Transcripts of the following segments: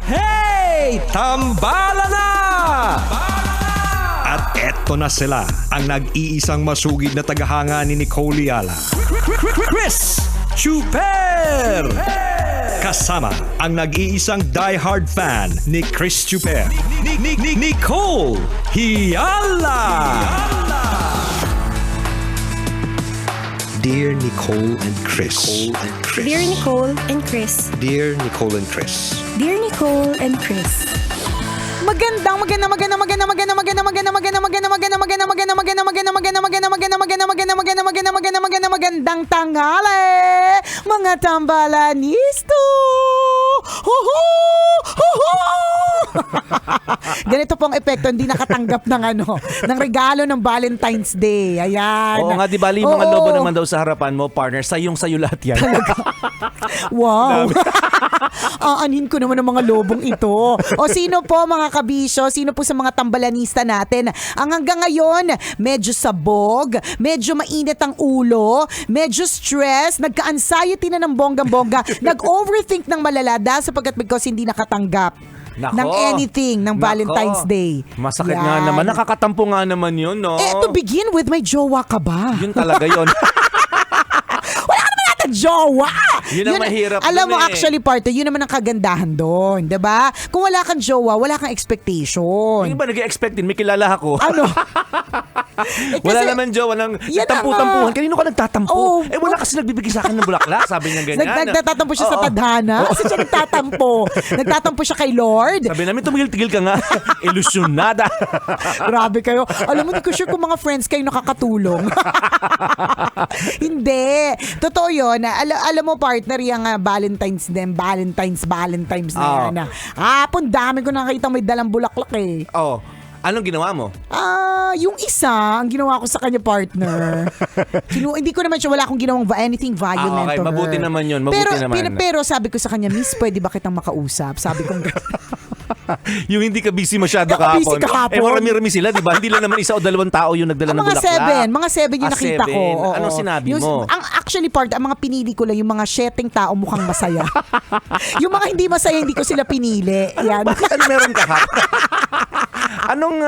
Hey! Tambala na! At eto na sila, ang nag-iisang masugid na tagahanga ni Nicole Yala. Chris Chuper! Kasama ang nag-iisang die-hard fan ni Chris Chuper, Nicole Yala! Dear Nicole and Chris. Dear Nicole and Chris. Dear Nicole and Chris. Dear Nicole and Chris. Magandang tanghali, mga tambalanisto. Ganito pong epekto, hindi nakatanggap ng regalo ng Valentine's Day. Ayan. Oo nga, di bali yung mga lobo naman daw sa harapan mo, partner. Sayong-sayo lahat yan. Wow. Aanhin ko naman ang mga lobong ito. O sino po mga kabisyo, sino po sa mga tambalanista natin ang hanggang ngayon medyo sabog, medyo mainit ang ulo, medyo stress, nagka-anxiety na ng bonggang-bongga, nag-overthink ng malala dahil sapagkat because hindi nakatanggap ng anything ng Valentine's Day. Masakit nga naman. Nakakatampo nga naman yun, no? To begin with, may jowa ka ba? Yun talaga yun. Wala ka naman nata jowa! Yun ang mahirap alam mo, dun actually, partner, yun naman ang kagandahan doon. Diba? Kung wala kang jowa, wala kang expectation. Yung ba nag-expect din? May kilala ako. Ano? Wala naman jowa ng tampu-tampuhan. Kanino ka nagtatampo? Wala kasi nagbibigay sa akin ng bulaklak. Sabi niya ganyan. Nagtatampo siya sa tadhana. Kasi siya nagtatampo. Nagtatampo siya kay Lord. Sabi namin, tumigil-tigil ka nga. Ilusyonada. Grabe kayo. Alam mo, hindi ko sure kung mga friends kayo nakakatulong. Hindi. Totoo yun. Alam mo, partner, yung Valentine's na yan. Hapon, dami ko nakita may dalang bulaklak eh. Oh. Anong ginawa mo? Yung isa, ang ginawa ko sa kanya, partner. Hindi ko naman siya, wala akong ginawang anything violent to her. Mabuti naman yun. Pero sabi ko sa kanya, Miss, pwede ba kitang makausap? Sabi ko, yung hindi ka busy masyado kahapon. Marami-rami sila, di ba? Hindi lang naman isa o dalawang tao yung nagdala ng bulaklak. Mga 7 yung nakita ko. Anong sinabi mo? Actually, ang mga pinili ko lang, yung mga sheting tao mukhang masaya. Yung mga hindi masaya, hindi ko sila pinili. Yan. Bakit ano meron kahapon? Anong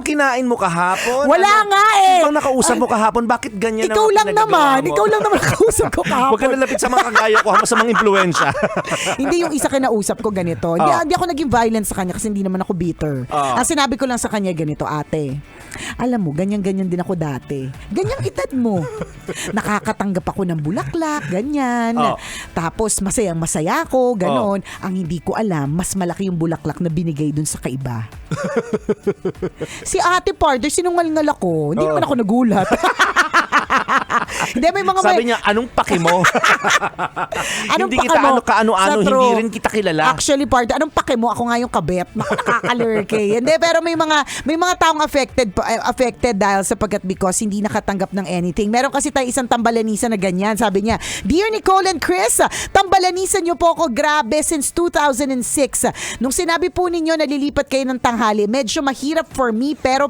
kinain mo kahapon? Wala nga eh. Sino bang nakausap mo kahapon? Bakit ganyan Ikaw lang naman nakausap ko kahapon. Huwag ka nalapit sa mga kagaya ko, sa mga impluensya. Hindi yung isa kinausap ko ganito. Hindi ako naging violent sa kanya kasi hindi naman ako bitter. Ang sinabi ko lang sa kanya ganito, ate, alam mo, ganyan-ganyan din ako dati. Ganyang edad mo. Nakakatanggap ako ng bulaklak, ganyan. Tapos masayang-masaya ako, ganon. Ang hindi ko alam, mas malaki yung bulaklak na binigay dun sa kaiba. Si ate, partner, sinungal-ngal ako. Hindi naman ako nagulat. Hindi, may mga sabi niya, anong pake mo? Hindi kita kaano-ano, hindi rin kita kilala. Actually, partner, anong pake mo? Ako nga yung kabet. Nakakalurke. Hindi, pero may mga taong affected dahil sapagkat because hindi nakatanggap ng anything. Meron kasi tayo isang tambalanisa na ganyan. Sabi niya, Dear Nicole and Chris, tambalanisan niyo po ako grabe since 2006. Nung sinabi po ninyo nalilipat kayo ng tanghali, medyo mahirap for me pero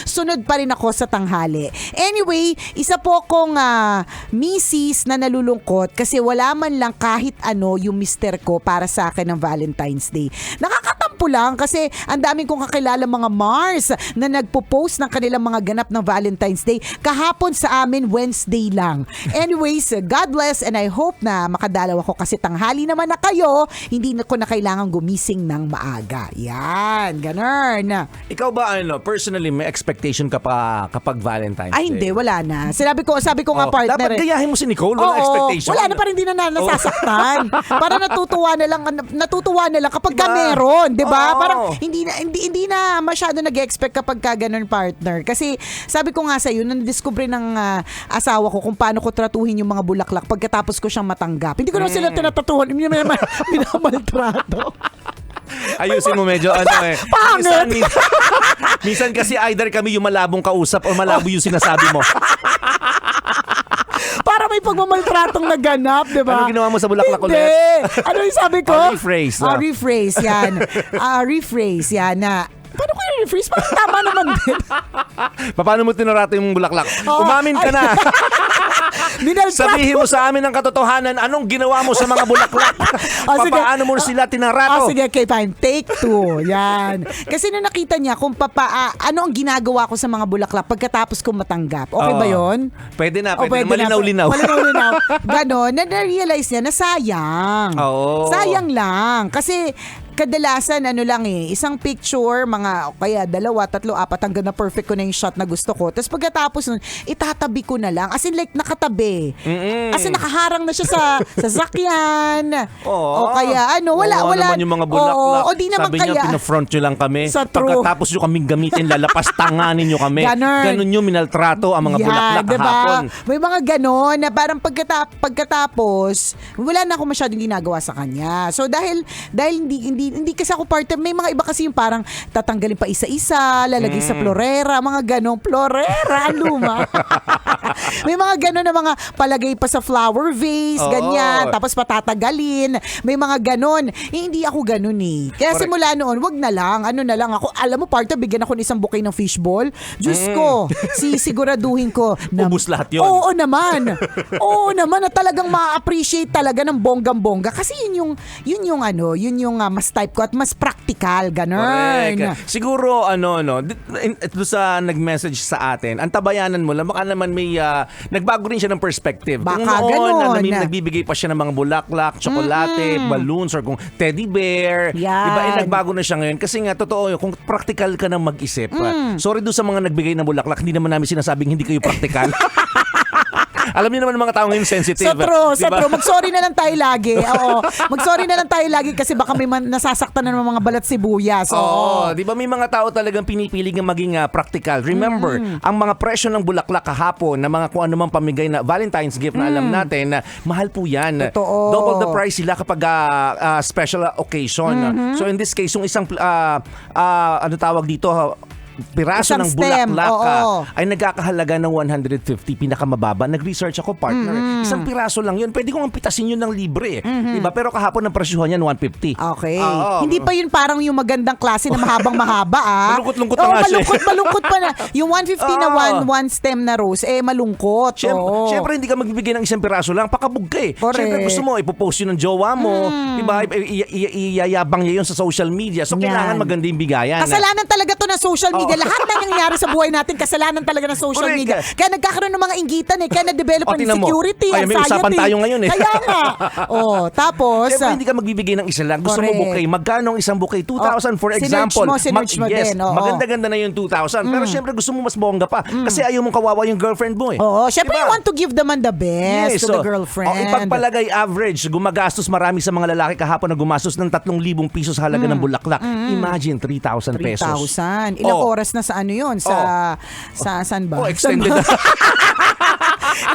sunod pa rin ako sa tanghali. Anyway, isa po akong misis na nalulungkot kasi wala man lang kahit ano yung mister ko para sa akin ng Valentine's Day. Nakakatampo lang kasi ang daming kong kakilala mga Mars na nagpo-post ng kanilang mga ganap ng Valentine's Day. Kahapon sa amin, Wednesday lang. Anyways, God bless and I hope na makadalaw ako kasi tanghali naman na kayo, hindi na ko na kailangan gumising ng maaga. Yan, ganun. Ikaw ba, personally, may expectation ka pa kapag Valentine's Day? Ay, hindi, wala na. Sabi ko nga, partner. Dapat gayahin mo si Nicole, wala expectation. Wala na, parang hindi na nasasaktan. Para natutuwa na lang kapag ka meron, 'di ba? Parang hindi na masyado nag-expect kapag ka ganun, partner. Kasi sabi ko nga sa iyo, na-discover ng asawa ko kung paano ko tratuhin yung mga bulaklak pagkatapos ko siyang matanggap. Hindi ko naman sila tinatatuhan, minamaltrato. Ayusin mo medyo Pangit! Minsan kasi either kami yung malabong kausap o malabo yung sinasabi mo. Para may pagmamaltratong naganap, di ba? Ano ginawa mo sa bulaklak ulit? Hindi. Ano yung sabi ko? Rephrase. Rephrase yan. Rephrase yan na paano ko yung rephrase? Parang tama naman din. Paano mo tinarato yung bulaklak? Umamin ka na. Sabihin mo sa amin ang katotohanan, anong ginawa mo sa mga bulaklak? Sige. Paano mo sila tinarato? Sige, okay, fine. Take 2. Yan. Kasi nung nakita niya kung ano ang ginagawa ko sa mga bulaklak pagkatapos kong matanggap. Okay ba yun? Pwede na, O, pwede na. Malinaw-linaw. Malinaw-linaw. Ganon, na-realize niya na sayang. Oo. Sayang lang. Kasi kadalasan isang picture, mga kaya 2, 3, 4 hanggang na perfect ko na yung shot na gusto ko. Tapos pagkatapos nun, itatabi ko na lang. As in like nakatabi. As in nakaharang na siya sa sasakyan. O kaya wala. naman yung mga bulaklak. O di naman Sabi kaya. niya, pinafront nyo lang kami. Sa true. Pagkatapos nyo kaming gamitin, lalapastanganin nyo kami. Ganon nyo minaltrato ang mga bulaklak diba? kahapon. May mga ganon na parang pagkatapos, wala na ako masyadong ginagawa sa kanya. So dahil hindi kasi ako part of, may mga iba kasi yung parang tatanggalin pa isa-isa, lalagay sa florera, mga ganong florera, luma. May mga ganon na mga palagay pa sa flower vase, ganyan, tapos patatagalin. May mga ganon. Hindi ako ganon eh. Kaya simula noon, wag na lang, na lang ako. Alam mo, part of, bigyan ako ng isang bouquet ng fishball. Diyos ko, siguraduhin ko. Ubus lahat yun. Oo naman. Na talagang ma-appreciate talaga ng bonggang-bongga. Kasi yun yung mas type ko at mas practical, ganun. Correct. Siguro, ito sa nag-message sa atin, ang tabayanan mo lang, baka naman may, nagbago rin siya ng perspective. Baka kung noon, ganun. nagbibigay pa siya ng mga bulaklak, tsokolate, balloons, or kung teddy bear. Yan. Diba, nagbago na siya ngayon. Kasi nga, totoo yun, kung practical ka nang mag-isip, sorry doon sa mga nagbigay ng bulaklak, hindi naman namin sinasabing hindi kayo practical. Alam niyo naman mga tao ngayon sensitive. Sa true. Diba? Mag-sorry na lang tayo lagi. Oo. Mag-sorry na lang tayo lagi kasi baka may nasasaktan na ng mga balat sibuyas. Oo. Di ba may mga tao talagang pinipiling maging practical. Remember, ang mga presyo ng bulaklak kahapon na mga kung anumang pamigay na Valentine's gift na alam natin na mahal po yan. Totoo. Double the price sila kapag special occasion. So in this case, yung isang tawag dito, piraso Isang ng stem, bulaklak ay nagkakahalaga ng 150, pinakamababa. Nag-research ako, partner. Isang piraso lang yun. Pwede kong pitasin yun ng libre. Diba? Pero kahapon ang presyohan yan, 150. Okay. Hindi pa yun parang yung magandang klase na mahabang-mahaba. Malungkot-lungkot na nga siya. Malungkot pa na. Yung 150 na one stem na rose, malungkot. Siyempre, hindi ka magbibigay ng isang piraso lang. Pakabog ka eh. Correct. Siyempre, gusto mo, ipopost yun ng jowa mo. Diba? Iyayabang niya yun sa social media. So, kailangan maganda yung bigayan. Kasalanan talaga to ng social media. Lahat na nangyayari sa buhay natin, kasalanan talaga ng social Correct. media. Kaya nagkakaroon ng mga inggitan kaya na-develop ng tingnan mo. insecurity, Ay, may anxiety. usapan tayo ngayon eh. Kaya nga. Tapos, Siyempre, hindi ka magbibigay ng isa lang. Gusto mo Correct. bouquet. Magkano ang isang bouquet? 2,000 for example. Sinerch mo yes, din. Oo. maganda-ganda na yung 2,000. Pero siyempre, gusto mo mas bongga pa. Kasi ayaw mong kawawa yung girlfriend mo eh. Oo, syempre Diba? you want to give them the best to the girlfriend. Ipagpalagay average, gumagastos marami sa mga lalaki kahapon na gumastos ng 3,000 pesos halaga ng bulaklak. Imagine, 3,000 pesos. 3,000. Ilang oras na sa yun? Saan ba? Extended.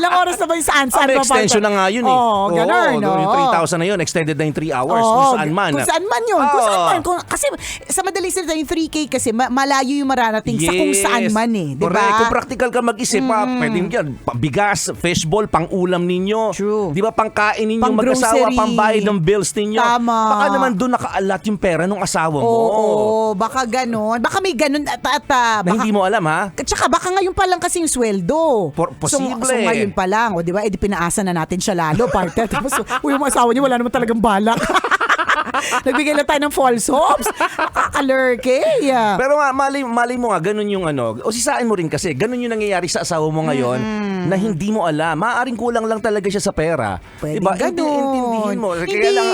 Ilang oras na ba yung saan? Saan May ba? extension na nga yun eh. Ganun. Yung 3,000 na yun, extended na yung 3 hours. Kung saan man. Kung saan man yun. Kung saan man. Kasi sa madaling salita, yung 3K kasi malayo yung mararating sa kung saan man eh. Diba? Correct. Kung practical ka mag-isip, pwedeng yan. Bigas, fishball, pang-ulam ninyo. True. Di ba, pangkain ninyo Pang-grocery. mag-asawa, pambayad ng bills ninyo. Tama. Baka naman doon nakaalat yung pera ng asawa mo. Oo, baka ganon. Baka may ganon Na baka, hindi mo alam, ha? At saka baka ngayon pa lang kasi yung sweldo. Posible. So ngayon pa lang, o di ba? Pinaasa na natin siya lalo, partner. Tapos, yung asawa niya wala naman talagang balak. Nagbigay lang tayo ng false hopes. Nakakalurke. Pero nga, malay mo nga, ganun yung o sisain mo rin kasi, ganun yung nangyayari sa asawa mo ngayon na hindi mo alam. Maaaring kulang lang talaga siya sa pera. Pwede diba? ganun. Intindihin mo. Kaya Hindi. lang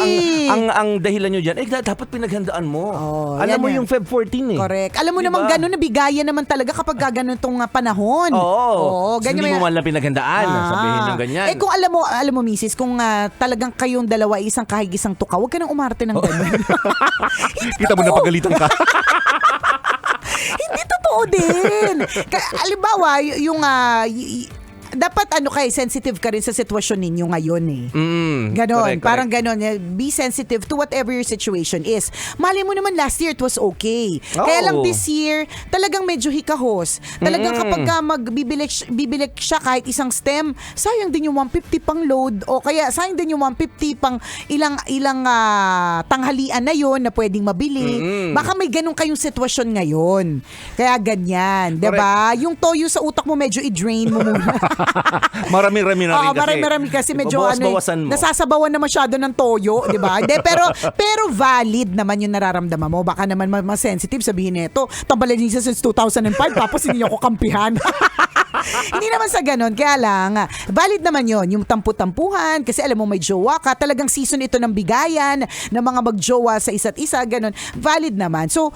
ang dahilan nyo dyan, dapat pinaghandaan mo. Alam mo yung Feb 14 eh. Correct. Alam mo Diba? naman ganun, nabigayan naman talaga kapag gano'n tong panahon. Oo. Ganyan Hindi mo man lang pinaghandaan. Sabihin yung ganyan. Kung alam mo, misis, kung talagang kayong dalawa isang kahig isang tuka, huwag ka nang umarte ng ganun. Kita mo na pagalitan ka. Hindi totoo din. Halimbawa, yung dapat sensitive ka rin sa sitwasyon ninyo ngayon eh. Ganon. Correct. Parang ganon. Be sensitive to whatever your situation is. Mali mo naman last year it was okay. Kaya lang this year, talagang medyo hikahos. Talagang kapag bibilik siya kahit isang stem, sayang din yung 150 pang load o kaya sayang din yung 150 pang ilang tanghalian na yon na pwedeng mabili. Baka may ganun kayong sitwasyon ngayon. Kaya ganyan. Diba? Yung toyo sa utak mo medyo i-drain mo muna. Marami-rami na rin Oo, kasi. marami-rami kasi medyo Bawas-bawasan mo. nasasabawan na masyado ng toyo, di ba? Hindi, pero valid naman yung nararamdaman mo. Baka naman mas-sensitive sabihin nito, tambalanisa since 2005 tapos hindi niyo ako kampihan. Hindi naman sa ganon, kaya lang, valid naman yon yung tampu-tampuhan, kasi alam mo may jowa ka, talagang season ito ng bigayan, ng mga magjowa sa isa't isa, ganon, valid naman. So,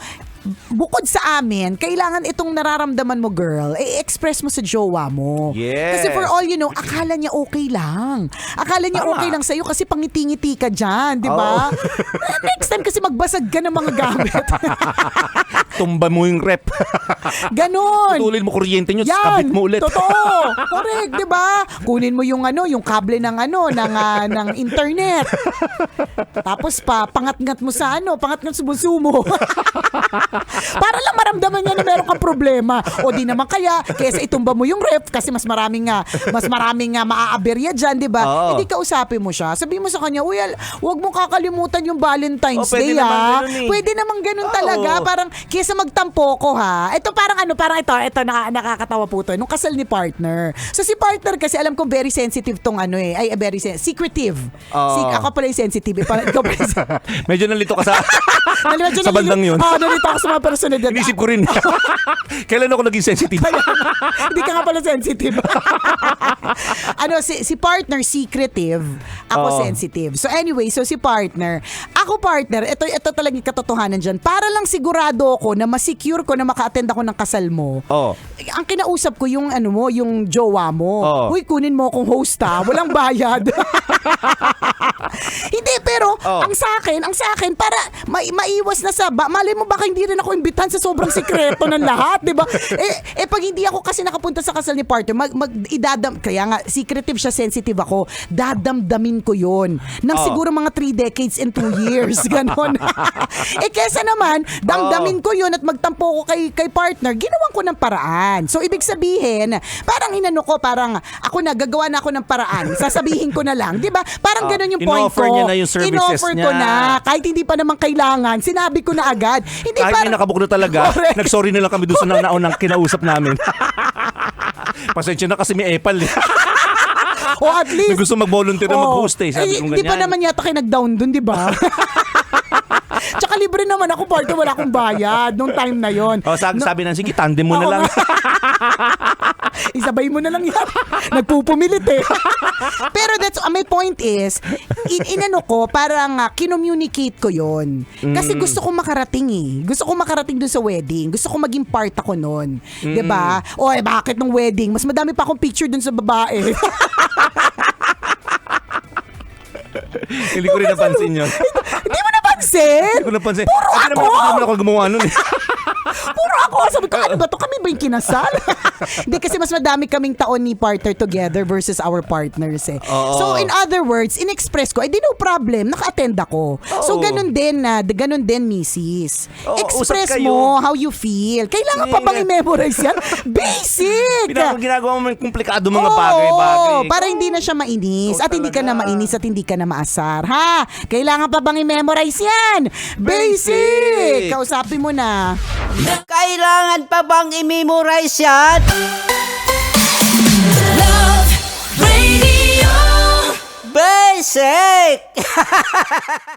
bukod sa amin, kailangan itong nararamdaman mo, girl, i-express mo sa jowa mo. Yes. Kasi for all you know, akala niya okay lang. Akala niya Tama. okay lang sa'yo kasi pangiti-ngiti ka dyan, di ba? Next time kasi magbasag ka ng mga gamit. Tumba mo yung rep. Ganon. Putulin mo kuryente nyo, Yan, kabit mo ulit. Totoo. Correct, 'di ba? Kunin mo yung yung kable ng ng internet. Tapos pangatngat mo sa pangatngat sa bulso mo. Para lang maramdaman niya na meron kang problema. O di naman kaysa itumba mo yung ref kasi mas maraming maaaberya diyan, 'di ba? Oo. Hindi kausapin mo siya. Sabihin mo sa kanya, "Uy, wag mo kakalimutan yung Valentine's Pwede Day, naman ha." ganun eh. Pwede naman ganun Oo. talaga. Parang kaysa magtampo ko, ha. Ito parang ito nakakatawa po to. Nung kasal ni partner. So si partner kasi alam kong very sensitive tong secretive. Oo. Ako pala yung sensitive. Ikaw pala yung Medyo nalito ka sa Medyo sa bandang yun. nalito ako sa mga personalidad. Inisip ko rin. Kailan ako naging sensitive? Hindi ka nga pala sensitive. Si partner secretive, ako Oo. sensitive. So anyway, si partner, ito talaga yung katotohanan dyan. Para lang sigurado ako na ma-secure ko na maka-attend ako ng kasal mo. Oo. Ang kinausap ko yung yung jowa mo. Oo. Uy, kunin mo akong host, ha. Walang bayad. Hindi, pero Oo. ang sa akin para maiwas na malay mo baka hindi rin ako imbitahan sa sobrang sikreto ng lahat, 'di ba? Pag hindi ako kasi nakapunta sa kasal ni partner, kaya nga secretive siya, sensitive ako. Dadamdamin ko 'yon. Nang Oo. siguro mga 3 decades and 2 years, ganon. Kesa naman, damdamin ko 'yon at magtampo ko kay partner, ginawan ko ng paraan. So ibig sabihin, parang parang ako gagawa na ako ng paraan. Sasabihin ko na lang, 'di ba? Parang ganon yung point ko. In-offer niya na yung services In-offer ko niya. na. Kahit hindi pa naman kailangan, sinabi ko na agad. Hindi Kahit may nakabook na talaga, Correct. nag-sorry na lang kami doon sa naunang kinausap namin. Pasensya na kasi may epal. O at least. May gusto mag-volunteer na mag-host sabi kong Hindi pa ganyan. naman yata kayo nag-down dun, di ba? Tsaka libre naman ako, partner, wala akong bayad nung time na yon. Sabi na, sige, tandem mo na Oo lang. nga. Isabay mo na lang yan. Nagpupumilit eh. Pero my point is, parang kinommunicate ko yon. Kasi gusto ko makarating eh. Gusto ko makarating dun sa wedding. Gusto ko maging part ako nun. Diba? O bakit nung wedding? Mas madami pa akong picture dun sa babae. Hindi ko rin napansin yun. Hindi mo napansin? Hindi ko napansin. Puro Kasi ako! naman ako gumawa nun eh. Puro ako. Sabi ko, ano ba to? Kami ba yung kinasal? Hindi, kasi mas madami kaming taon ni partner together versus our partners eh. Oo. So, in other words, in-express ko, no problem, naka-attend ako. So, Oo. ganun din, misis. Oo, Express usap kayo. mo how you feel. Kailangan pa bang i-memorize yan? Basic! Ginagawa mo yung komplikado mga Oo, bagay-bagay. para hindi na siya mainis. Oo, At hindi ka na talaga. mainis at hindi ka na maasar. Ha? Kailangan pa bang i-memorize yan? Basic! Kausapin mo na. Kailangan pa bang i-memorize yan? Love Radio. Basic!